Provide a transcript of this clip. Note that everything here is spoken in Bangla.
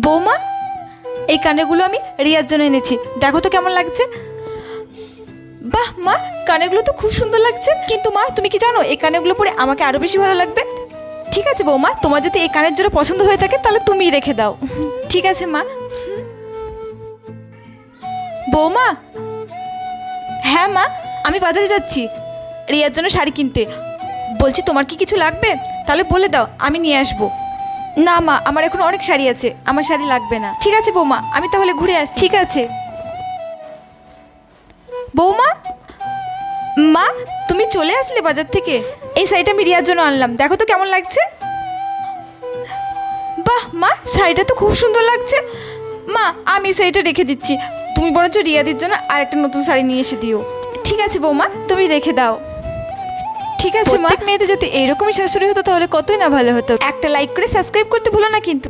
বৌমা, এই কানেরগুলো আমি রিয়ার জন্য এনেছি, দেখো তো কেমন লাগছে। বাহ মা, কানেরগুলো তো খুব সুন্দর লাগছে। কিন্তু মা, তুমি কি জানো এই কানেরগুলো পরে আমাকে আরও বেশি ভালো লাগবে। ঠিক আছে বৌমা, তোমার যদি এই কানের জোড়া পছন্দ হয়ে থাকে তাহলে তুমিই রেখে দাও। ঠিক আছে মা। বৌমা, হ্যাঁ মা, আমি বাজারে যাচ্ছি রিয়ার জন্য শাড়ি কিনতে। বলছি তোমার কি কিছু লাগবে? তাহলে বলে দাও, আমি নিয়ে আসবো। না মা, আমার এখন অনেক শাড়ি আছে, আমার শাড়ি লাগবে না। ঠিক আছে বৌমা, আমি তাহলে ঘুরে আসছি। ঠিক আছে বৌমা। মা, তুমি চলে আসলে বাজার থেকে? এই শাড়িটা আমি রিয়ার জন্য আনলাম, দেখো তো কেমন লাগছে। বাহ মা, শাড়িটা তো খুব সুন্দর লাগছে। মা, আমি শাড়িটা রেখে দিচ্ছি, তুমি বরঞ্চ রিয়াদির জন্য আর একটা নতুন শাড়ি নিয়ে এসে দিও। ঠিক আছে বৌমা, তুমি রেখে দাও। ঠিক আছে মা। মেয়েদের যদি এইরকমই শাশুড়ি হতো তাহলে কতই না ভালো হতো। একটা লাইক করে সাবস্ক্রাইব করতে ভুলো না কিন্তু।